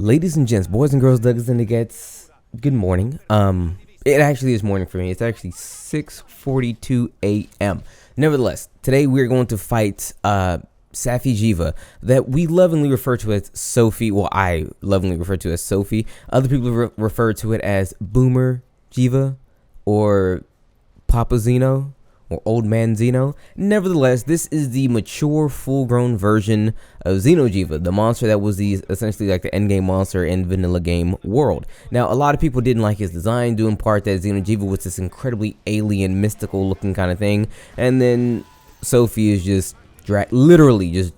Ladies and gents, boys and girls, Douglas and the Gets, good morning. It actually is morning for me. It's actually 6:42 a.m. Nevertheless, today we're going to fight Safi'Jiiva, that we lovingly refer to as Sophie. Well, I lovingly refer to as Sophie. Other people refer to it as Boomer Jiva or Papa Zeno or Old Man Zeno. Nevertheless, this is the mature, full-grown version of Xeno'jiiva, the monster that was essentially like the endgame monster in vanilla game world. Now, a lot of people didn't like his design, due in part that Xeno'jiiva was this incredibly alien, mystical-looking kind of thing, and then Sophie is just literally just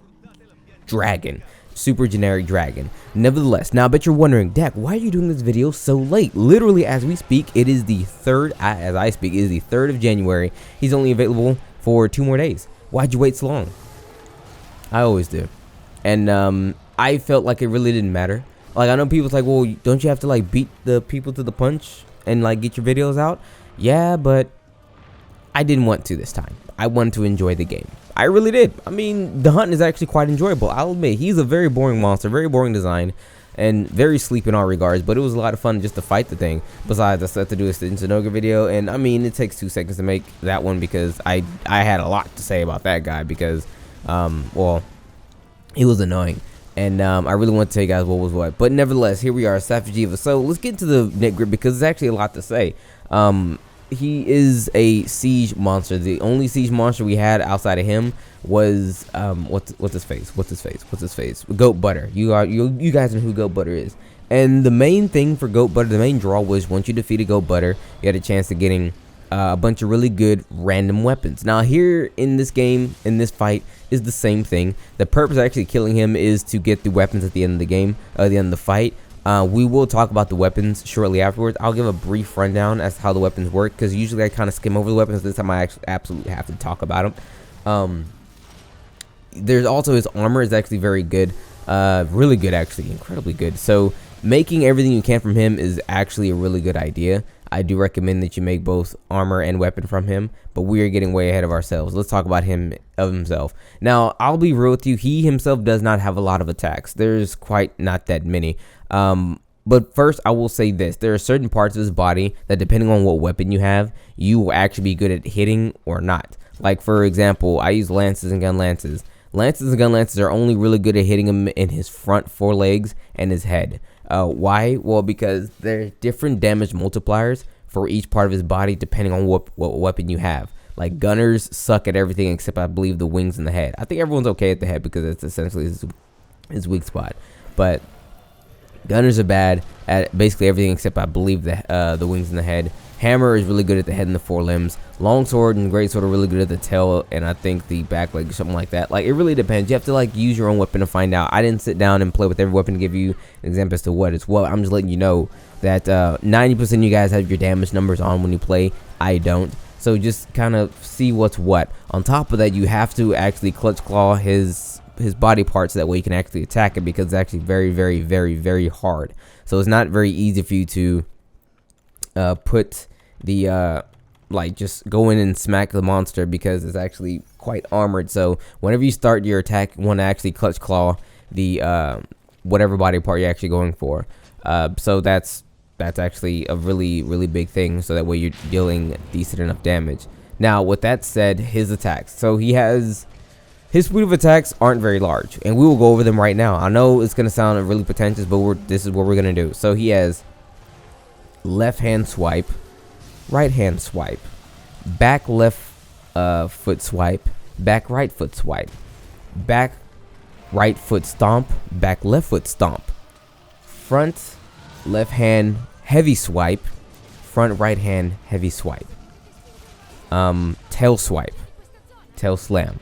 dragon. Super generic dragon. Nevertheless, now I bet you're wondering, Dak, why are you doing this video so late? Literally, as we speak, it is the 3rd, as I speak, it is the 3rd of January. He's only available for 2 more days. Why'd you wait so long? I always do. And I felt like it really didn't matter. Like, I know people's like, well, don't you have to like beat the people to the punch and like get your videos out? Yeah, but I didn't want to this time. I wanted to enjoy the game. I really did. I mean, the hunt is actually quite enjoyable. I'll admit, he's a very boring monster, very boring design, and very sleep in all regards, but it was a lot of fun just to fight the thing. Besides, I still have to do a Sinoga video, and I mean, it takes 2 seconds to make that one because I had a lot to say about that guy because, well, he was annoying. And I really want to tell you guys what was what. But nevertheless, here we are, Safi'Jiiva. So let's get into the nitty-gritty because there's actually a lot to say. He is a siege monster. The only siege monster we had outside of him was what's his face? Goat Butter. You guys know who Goat Butter is. And the main thing for Goat Butter, the main draw was once you defeated Goat Butter, you had a chance of getting a bunch of really good random weapons. Now here in this game, in this fight, is the same thing. The purpose of actually killing him is to get the weapons at the end of the game, at the end of the fight. We will talk about the weapons shortly afterwards. I'll give a brief rundown as to how the weapons work because usually I kind of skim over the weapons. This time I actually absolutely have to talk about them. There's also his armor is actually very good, really good actually, incredibly good. So making everything you can from him is actually a really good idea. I do recommend that you make both armor and weapon from him, but we are getting way ahead of ourselves. Let's talk about himself. Now, I'll be real with you. He himself does not have a lot of attacks. There's quite not that many. But first, I will say this. There are certain parts of his body that, depending on what weapon you have, you will actually be good at hitting or not. Like, for example, I use lances and gun lances. Lances and gun lances are only really good at hitting him in his front 4 legs and his head. Why? Well, because there are different damage multipliers for each part of his body depending on what weapon you have. Like, gunners suck at everything except, I believe, the wings and the head. I think everyone's okay at the head because it's essentially his weak spot. But gunners are bad at basically everything except, I believe, the wings and the head. Hammer is really good at the head and the 4 limbs. Longsword and greatsword are really good at the tail and I think the back leg or something like that. Like, it really depends. You have to like use your own weapon to find out. I didn't sit down and play with every weapon to give you an example as to what it's what. I'm just letting you know that 90% of you guys have your damage numbers on when you play. I don't. So just kind of see what's what. On top of that, you have to actually clutch claw his body parts, that way you can actually attack it because it's actually very, very, very, very hard. So it's not very easy for you to put the like just go in and smack the monster because it's actually quite armored. So whenever you start your attack, you want to actually clutch claw the whatever body part you're actually going for. So that's actually a really, really big thing, so that way you're dealing decent enough damage. Now with that said, his attacks, so he has his suite of attacks aren't very large, and we will go over them right now. I know it's gonna sound really pretentious, but this is what we're gonna do. So he has left hand swipe, right hand swipe, back left foot swipe, back right foot swipe, back right foot stomp, back left foot stomp, front left hand heavy swipe, front right hand heavy swipe, tail swipe, tail slam.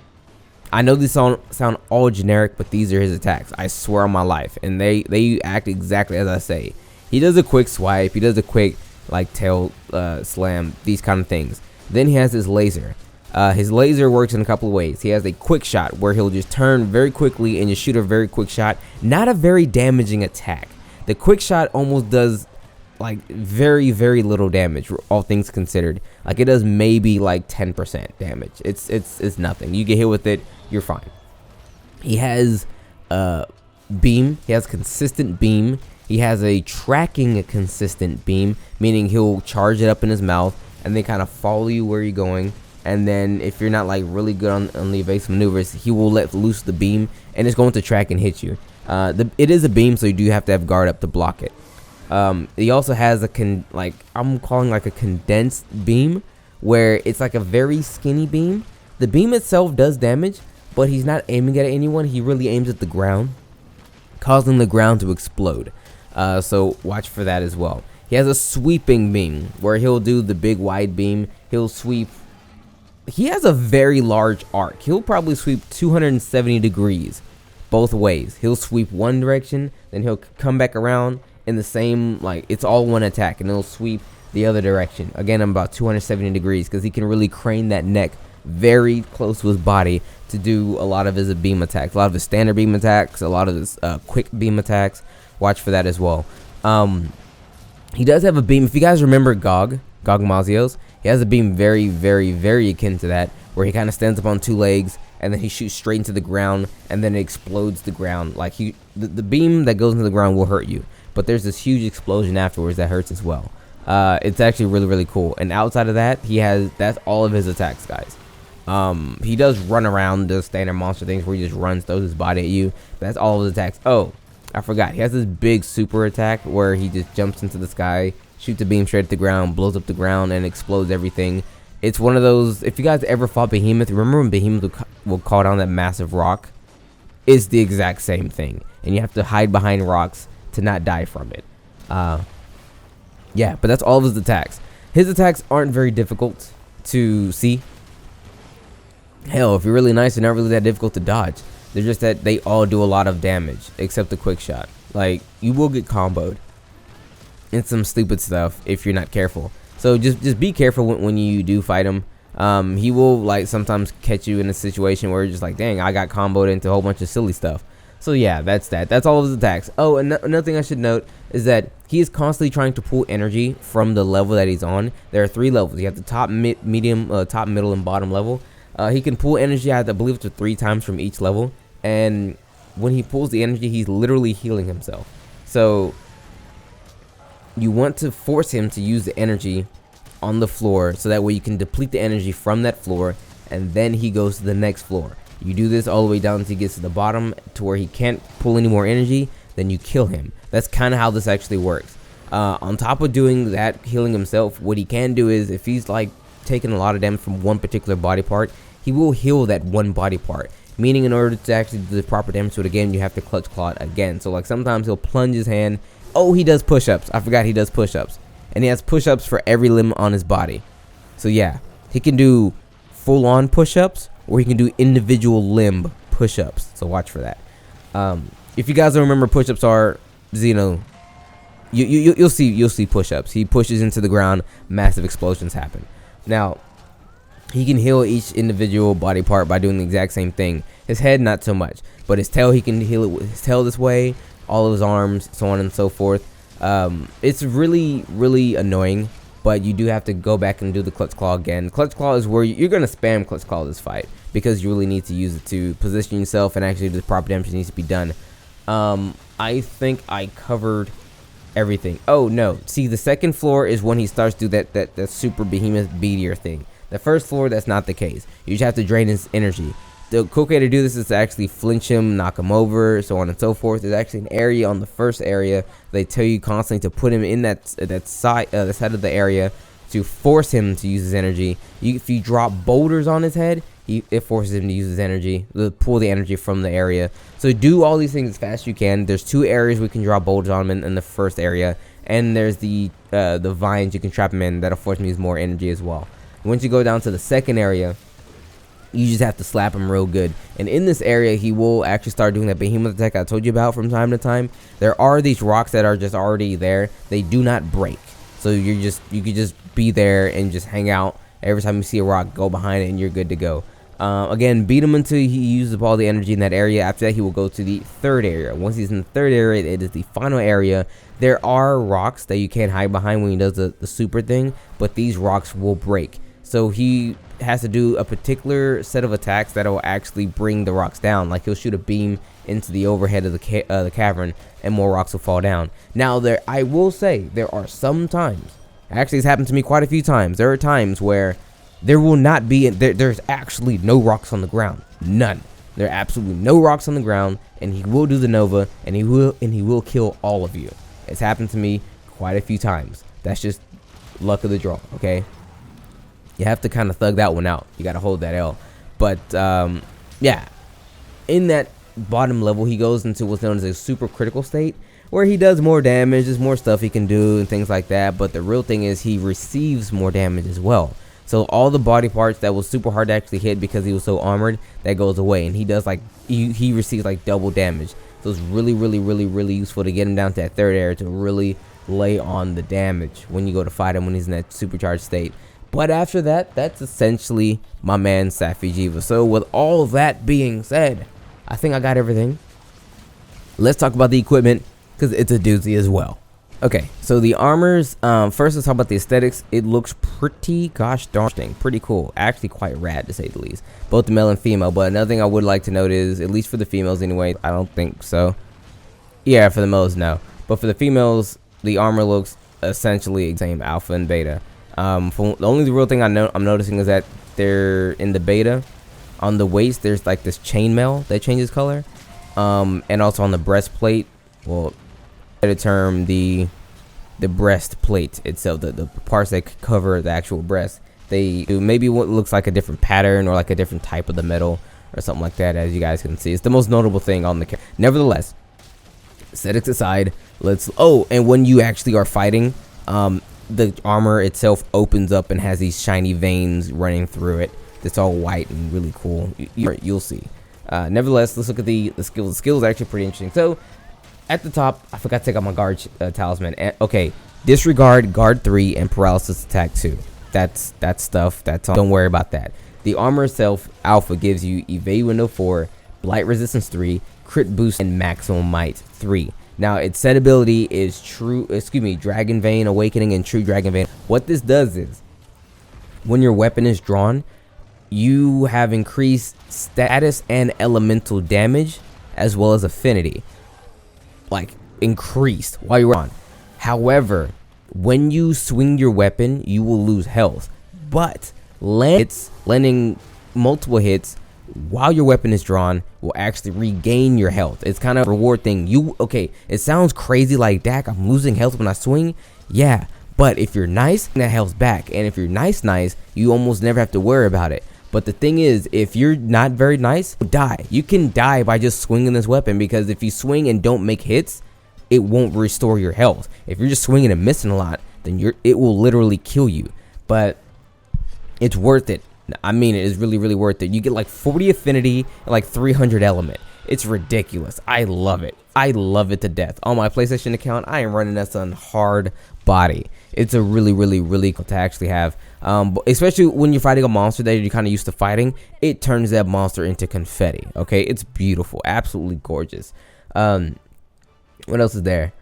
I know these sound all generic, but these are his attacks. I swear on my life, and they act exactly as I say. He does a quick swipe, he does a quick like tail slam, these kind of things. Then he has his laser. His laser works in a couple of ways. He has a quick shot where he'll just turn very quickly and just shoot a very quick shot. Not a very damaging attack. The quick shot almost does like very, very little damage, all things considered. Like, it does maybe like 10% damage. It's nothing. You get hit with it, you're fine. He has beam. He has consistent beam. He has a tracking consistent beam, meaning he'll charge it up in his mouth and then kind of follow you where you're going. And then if you're not like really good on the evasive maneuvers, he will let loose the beam and it's going to track and hit you. It is a beam, so you do have to have guard up to block it. He also has I'm calling like a condensed beam, where it's like a very skinny beam. The beam itself does damage, but he's not aiming at anyone. He really aims at the ground, causing the ground to explode. So watch for that as well. He has a sweeping beam, where he'll do the big wide beam. He'll sweep. He has a very large arc. He'll probably sweep 270 degrees both ways. He'll sweep one direction, then he'll come back around in the same, like, it's all one attack, and he'll sweep the other direction. Again, I'm about 270 degrees because he can really crane that neck very close to his body to do a lot of his beam attacks, a lot of his standard beam attacks, a lot of his quick beam attacks. Watch for that as well. He does have a beam. If you guys remember Gog Mazios, he has a beam very, very, very akin to that, where he kind of stands up on two legs and then he shoots straight into the ground and then it explodes the ground. Like the beam that goes into the ground will hurt you, but there's this huge explosion afterwards that hurts as well. It's actually really, really cool. And outside of that, that's all of his attacks, guys. He does run around, does standard monster things where he just runs, throws his body at you. That's all of his attacks. Oh, I forgot. He has this big super attack where he just jumps into the sky, shoots a beam straight at the ground, blows up the ground, and explodes everything. It's one of those, if you guys ever fought Behemoth, remember when Behemoth will call down that massive rock? It's the exact same thing. And you have to hide behind rocks to not die from it. Yeah, but that's all of his attacks. His attacks aren't very difficult to see. Hell, if you're really nice, they're not really that difficult to dodge. They're just that they all do a lot of damage, except the quick shot. Like, you will get comboed in some stupid stuff if you're not careful. So just be careful when you do fight him. He will like sometimes catch you in a situation where you're just like, dang, I got comboed into a whole bunch of silly stuff. So yeah, that's that. That's all of his attacks. Oh, and another thing I should note is that he is constantly trying to pull energy from the level that he's on. There are 3 levels. You have the top, medium, top, middle, and bottom level. He can pull energy, I believe it's 3 times from each level. And when he pulls the energy, he's literally healing himself. So you want to force him to use the energy on the floor, so that way you can deplete the energy from that floor, and then he goes to the next floor. You do this all the way down until he gets to the bottom, to where he can't pull any more energy, then you kill him. That's kind of how this actually works. On top of doing that, healing himself, what he can do is, if he's like taking a lot of damage from one particular body part, he will heal that one body part. Meaning, in order to actually do the proper damage to it again, you have to clutch claw it again. So like sometimes he'll plunge his hand. Oh, he does push-ups. I forgot he does push-ups. And he has push-ups for every limb on his body. So yeah, he can do full-on push-ups, or he can do individual limb push-ups. So watch for that. If you guys don't remember, push-ups are, you'll see push-ups. He pushes into the ground, massive explosions happen. Now, he can heal each individual body part by doing the exact same thing. His head, not so much, but his tail, he can heal it with his tail this way. All of his arms, so on and so forth. It's really, really annoying, but you do have to go back and do the clutch claw again. Clutch claw is where you're going to spam clutch claw this fight, because you really need to use it to position yourself and actually do the proper damage that needs to be done. I think I covered everything. Oh no, see, the second floor is when he starts to do that super behemoth beatier thing. The first floor, that's not the case. You just have to drain his energy. The quick way to do this is to actually flinch him, knock him over, so on and so forth. There's actually an area on the first area. They tell you constantly to put him in that side of the area to force him to use his energy. If you drop boulders on his head, it forces him to use his energy, pull the energy from the area. So do all these things as fast as you can. There's 2 areas we can drop boulders on him in the first area, and there's the vines you can trap him in that'll force him to use more energy as well. Once you go down to the second area, you just have to slap him real good. And in this area, he will actually start doing that behemoth attack I told you about from time to time. There are these rocks that are just already there. They do not break. So you could just be there and just hang out. Every time you see a rock, go behind it and you're good to go. Again, beat him until he uses up all the energy in that area. After that, he will go to the third area. Once he's in the third area, it is the final area. There are rocks that you can't hide behind when he does the super thing, but these rocks will break. So he has to do a particular set of attacks that will actually bring the rocks down. Like he'll shoot a beam into the overhead of the cavern, and more rocks will fall down. Now, I will say there are some times, actually it's happened to me quite a few times, there are times where there will not be, there's actually no rocks on the ground. None. There are absolutely no rocks on the ground, and he will do the Nova, and he will kill all of you. It's happened to me quite a few times. That's just luck of the draw, okay? You have to kind of thug that one out. You got to hold that L. But, yeah. In that bottom level, he goes into what's known as a super critical state, where he does more damage, there's more stuff he can do, and things like that. But the real thing is he receives more damage as well. So all the body parts that was super hard to actually hit because he was so armored, that goes away. And he does, like, he receives, like, double damage. So it's really, really, really, really useful to get him down to that third area to really lay on the damage when you go to fight him when he's in that supercharged state. But after that, that's essentially my man Safi'Jiiva. So with all that being said, I think I got everything. Let's talk about the equipment, because it's a doozy as well. Okay, so the armors, first let's talk about the aesthetics. It looks pretty gosh darn pretty cool. Actually quite rad, to say the least. Both the male and female. But another thing I would like to note is, at least for the females anyway, I don't think so. Yeah, for the males, no. But for the females, the armor looks essentially the same, alpha and beta. The only real thing I'm noticing is that they're in the beta. On the waist, there's like this chainmail that changes color. And also on the breastplate, well, better term, the breastplate itself, the parts that cover the actual breast, they do maybe what looks like a different pattern or like a different type of the metal or something like that, as you guys can see. It's the most notable thing on the character. Nevertheless, aesthetics aside, and when you actually are fighting, the armor itself opens up and has these shiny veins running through it. It's all white and really cool. You'll see. Nevertheless, let's look at the skills. The skills are actually pretty interesting. So at the top, I forgot to take out my guard talisman. Okay, disregard guard 3 and paralysis attack 2. That's stuff. That's all. Don't worry about that. The armor itself, alpha, gives you evade window 4, blight resistance 3, crit boost, and maximum might 3. Now its set ability is Dragon Vein Awakening and True Dragon Vein. What this does is, when your weapon is drawn, you have increased status and elemental damage as well as affinity, like increased while you're on. However, when you swing your weapon, you will lose health, but landing multiple hits while your weapon is drawn will actually regain your health. It's kind of a reward thing. It sounds crazy like, Dak, I'm losing health when I swing. Yeah, but if you're nice, that health's back. And if you're nice, you almost never have to worry about it. But the thing is, if you're not very nice, die. You can die by just swinging this weapon, because if you swing and don't make hits, it won't restore your health. If you're just swinging and missing a lot, then it will literally kill you. But it's worth it. I mean, it is really, really worth it. You get like 40 affinity and like 300 element. It's ridiculous. I love it. I love it to death. On my PlayStation account, I am running that on hard body. It's a really, really, really cool to actually have. Especially when you're fighting a monster that you're kind of used to fighting, it turns that monster into confetti. Okay, it's beautiful, absolutely gorgeous. What else is there?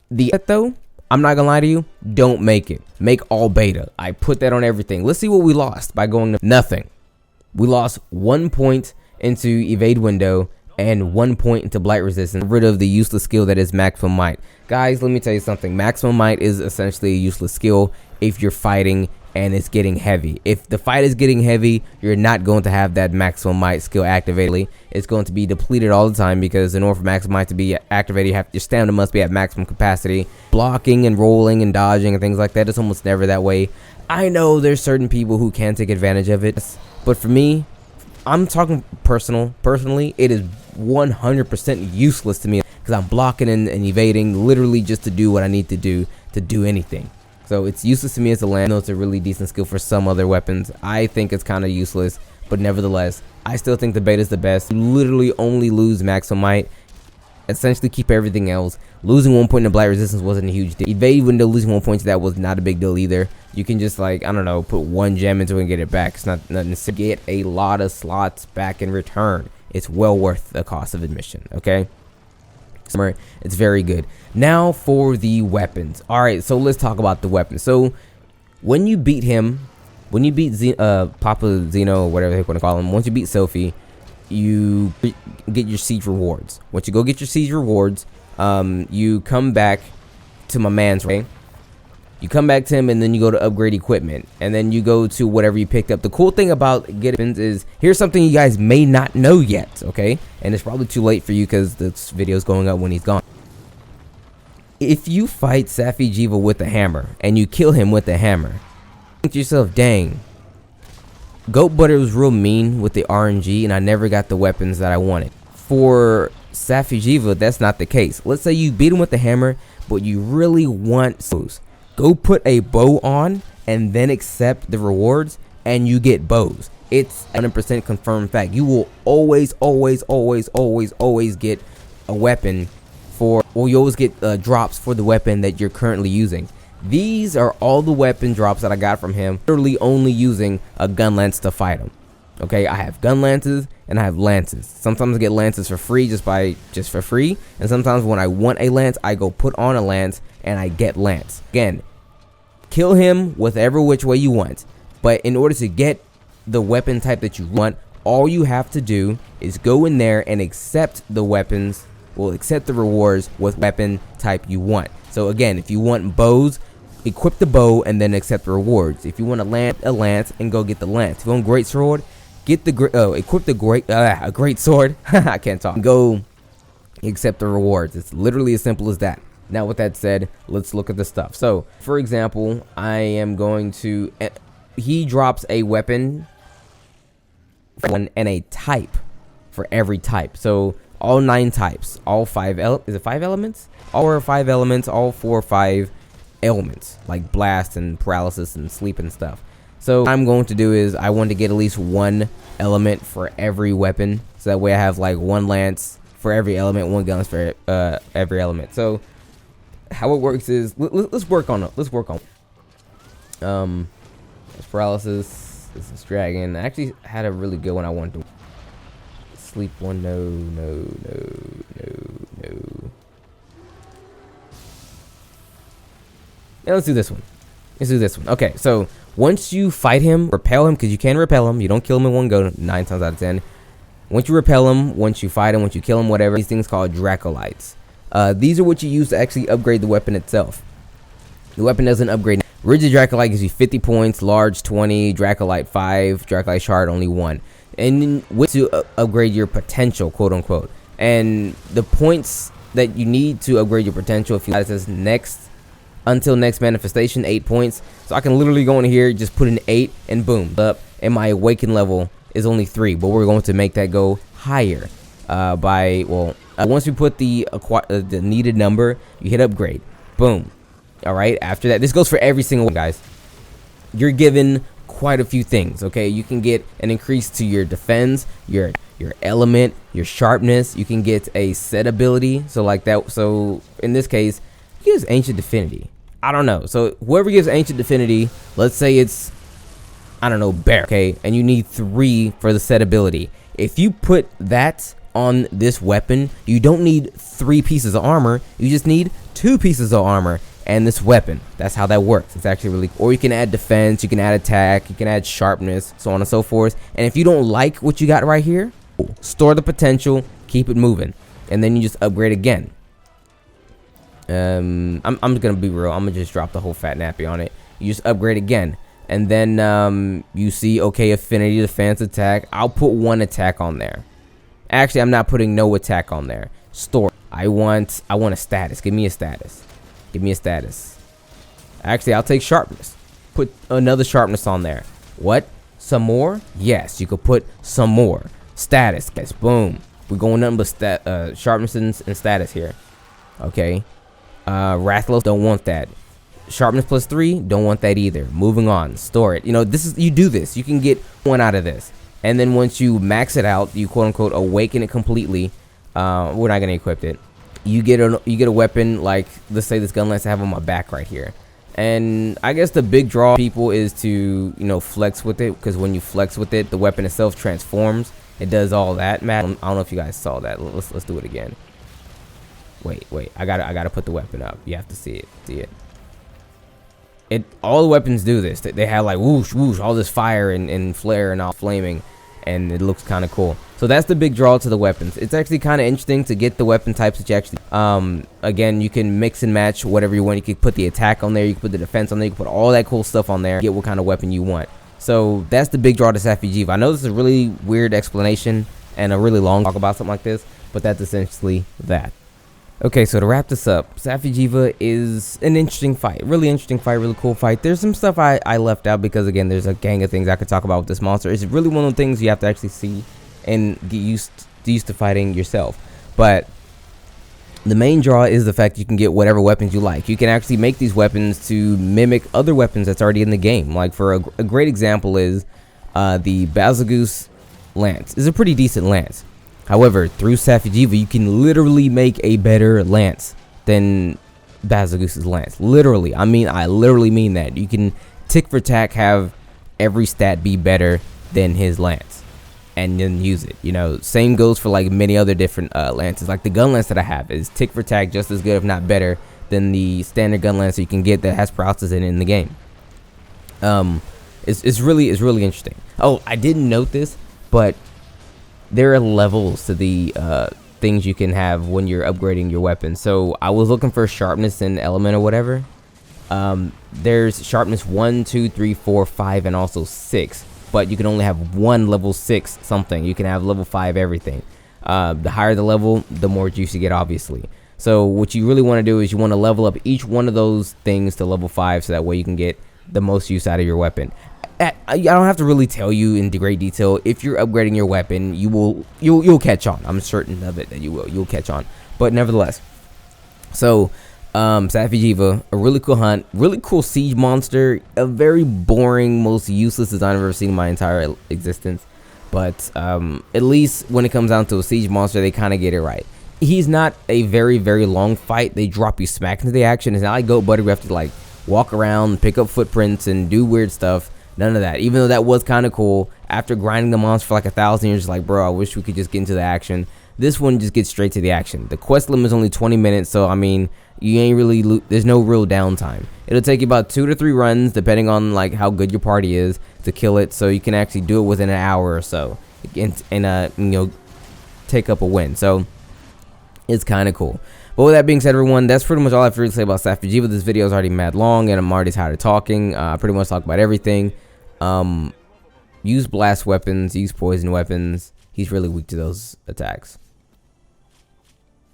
Though, I'm not gonna lie to you, don't make it. Make all beta. I put that on everything. Let's see what we lost by going to nothing. We lost 1 point into evade window and 1 point into blight resistance. Get rid of the useless skill that is maximum might. Guys, let me tell you something. Maximum might is essentially a useless skill if you're fighting and it's getting heavy. If the fight is getting heavy, you're not going to have that maximum might skill activated. It's going to be depleted all the time, because in order for maximum might to be activated, your stamina must be at maximum capacity. Blocking and rolling and dodging and things like that, it's almost never that way. I know there's certain people who can take advantage of it, but for me, I'm talking personally, it is 100% useless to me, because I'm blocking and evading literally just to do what I need to do anything. So it's useless to me as a land. I know it's a really decent skill for some other weapons. I think it's kind of useless, but nevertheless, I still think the beta is the best. You literally only lose maximum might, essentially keep everything else. Losing 1 point in blight resistance wasn't a huge deal. Evade window, losing 1 point to that was not a big deal either. You can just, like, I don't know, put 1 gem into it and get it back. It's not nothing to get a lot of slots back in return. It's well worth the cost of admission, okay? It's very good. Now for the weapons. Alright, so let's talk about the weapons. So when you beat him, when you beat Papa Zeno, or whatever they want to call him, once you beat Sophie, you get your siege rewards. Once you go get your siege rewards, you come back to my man's way. You come back to him, and then you go to upgrade equipment, and then you go to whatever you picked up. The cool thing about getting is, here's something you guys may not know yet, okay? And it's probably too late for you because this video is going up when he's gone. If you fight Safi'Jiiva with a hammer and you kill him with a hammer, think to yourself, dang, Goat Butter was real mean with the RNG and I never got the weapons that I wanted. For Safi'Jiiva, that's not the case. Let's say you beat him with the hammer, but you really want bows. Go put a bow on and then accept the rewards and you get bows. It's 100% confirmed fact. You will always get a weapon for, or you always get drops for the weapon that you're currently using. These are all the weapon drops that I got from him, literally only using a gun lance to fight him. Okay, I have gun lances and I have lances. Sometimes I get lances for free, just for free, and sometimes when I want a lance, I go put on a lance and I get lance. Again, kill him whatever which way you want, but in order to get the weapon type that you want, all you have to do is go in there and accept the weapons, accept the rewards with weapon type you want. So again, if you want bows, equip the bow and then accept the rewards. If you want a lance and go get the lance. If you want great sword, get the equip the a great sword. I can't talk. Go accept the rewards. It's literally as simple as that. Now with that said, let's look at the stuff. So for example, I am going to, he drops a weapon and a type for every type. So all 9 types, all 5 is it 5 elements? All are 5 elements, all 4 or 5 ailments, like blast and paralysis and sleep and stuff. So what I'm going to do is I want to get at least 1 element for every weapon, so that way I have like 1 lance for every element, 1 gun for every element. So how it works is, let's work on it. Let's work on paralysis. This is dragon. I actually had a really good one. I wanted to sleep one. No. Now let's do this one. Okay, so once you fight him, repel him, because you can repel him. You don't kill him in one go 9 times out of 10. Once you repel him, once you fight him, once you kill him, whatever, these things called Dracolites. These are what you use to actually upgrade the weapon itself. The weapon doesn't upgrade. Rigid Dracolite gives you 50 points, large 20, Dracolite 5, Dracolite Shard only 1. And with to upgrade your potential, quote unquote. And the points that you need to upgrade your potential, if you it says next until next manifestation, 8 points. So I can literally go in here, just put in 8 and boom, up. And my awaken level is only 3, but we're going to make that go higher once we put the needed number, you hit upgrade, boom. All right, after that, this goes for every single one, guys. You're given quite a few things. Okay, you can get an increase to your defense, your element, your sharpness. You can get a set ability, so like that. So in this case, he gives ancient affinity. I don't know, so whoever gives ancient affinity, let's say it's, I don't know, bear, okay, and you need 3 for the set ability. If you put that on this weapon, you don't need 3 pieces of armor, you just need 2 pieces of armor and this weapon. That's how that works. It's actually really, or you can add defense, you can add attack, you can add sharpness, so on and so forth. And if you don't like what you got right here, store the potential, keep it moving, and then you just upgrade again. I'm gonna be real, I'm gonna just drop the whole fat nappy on it. You just upgrade again, and then you see, okay, affinity, defense, attack. I'll put 1 attack on there. Actually, I'm not putting no attack on there. Store. I want a status. Give me a status. Actually, I'll take sharpness. Put another sharpness on there. What? Some more? Yes, you could put some more. Status, guys. Boom. We're going nothing but sharpness and status here. Okay. Wrathlos, don't want that. Sharpness plus 3, don't want that either. Moving on. Store it. You know, you do this. You can get 1 out of this. And then once you max it out, you quote unquote awaken it completely. We're not gonna equip it. You get a weapon like, let's say this gun lance I have on my back right here. And I guess the big draw people is to, you know, flex with it, because when you flex with it, the weapon itself transforms. It does all that. Matt, I don't know if you guys saw that. Let's do it again. Wait. I gotta put the weapon up. You have to see it. See it. All the weapons do this. They have like whoosh, all this fire and flare and all flaming. and it looks kind of cool. So that's the big draw to the weapons. It's actually kind of interesting to get the weapon types that you actually again, you can mix and match whatever you want. You can put the attack on there, you can put the defense on there, you can put all that cool stuff on there, get what kind of weapon you want. So that's the big draw to Safi'Jiiva. I know this is a really weird explanation and a really long talk about something like this, but that's essentially that. Okay, so to wrap this up, Safi'Jiiva is an interesting fight. Really interesting fight, really cool fight. There's some stuff I left out because, again, there's a gang of things I could talk about with this monster. It's really one of the things you have to actually see and get used to fighting yourself. But the main draw is the fact you can get whatever weapons you like. You can actually make these weapons to mimic other weapons that's already in the game. Like, for a great example is the Bazalgoose Lance. It's a pretty decent lance. However, through Safi'Jiiva, you can literally make a better lance than Bazalgoose's lance. Literally. I mean, I literally mean that. You can tick for tack have every stat be better than his lance and then use it. You know, same goes for like many other different lances. Like the gun lance that I have is tick for tack just as good, if not better, than the standard gun lance you can get that has paralysis in the game. It's really interesting. Oh, I didn't note this, but there are levels to the things you can have when you're upgrading your weapon. So I was looking for sharpness and element or whatever. There's sharpness 1, 2, 3, 4, 5, and also 6. But you can only have one level 6 something. You can have level 5 everything. The higher the level, the more juice you get, obviously. So what you really want to do is you want to level up each one of those things to level 5, so that way you can get the most use out of your weapon. I don't have to really tell you in great detail. If you're upgrading your weapon, you'll catch on. I'm certain of it that you'll catch on. But nevertheless, so Safi'Jiiva, a really cool hunt, really cool siege monster, a very boring, most useless design I've ever seen in my entire existence. But at least when it comes down to a siege monster, they kind of get it right. He's not a very long fight. They drop you smack into the action. It's not like Goat Butter. We have to like walk around, pick up footprints, and do weird stuff. None of that. Even though that was kind of cool, after grinding the monster for like 1,000 years, like, bro, I wish we could just get into the action. This one just gets straight to the action. The quest limit is only 20 minutes, so I mean, you ain't really there's no real downtime. It'll take you about 2 to 3 runs, depending on like how good your party is, to kill it. So you can actually do it within an hour or so, and you know, take up a win. So it's kind of cool. But with that being said, everyone, that's pretty much all I have to really say about Safi'Jiiva. This video is already mad long, and I'm already tired of talking. I pretty much talked about everything. Use blast weapons, use poison weapons. He's really weak to those attacks.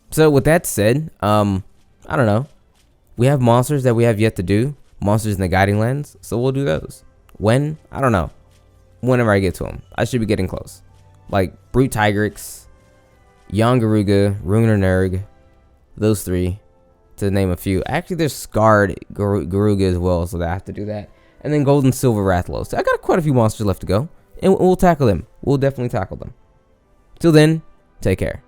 So with that said, I don't know. We have monsters that we have yet to do. Monsters in the Guiding Lands. So we'll do those. When? I don't know. Whenever I get to them. I should be getting close. Like Brute Tigrix, Yongaruga, Runer Nurg. Those 3. To name a few. Actually, there's Scarred Garuga as well. So I have to do that. And then Gold and Silver Rathalos. So I got quite a few monsters left to go. And we'll tackle them. We'll definitely tackle them. Till then, take care.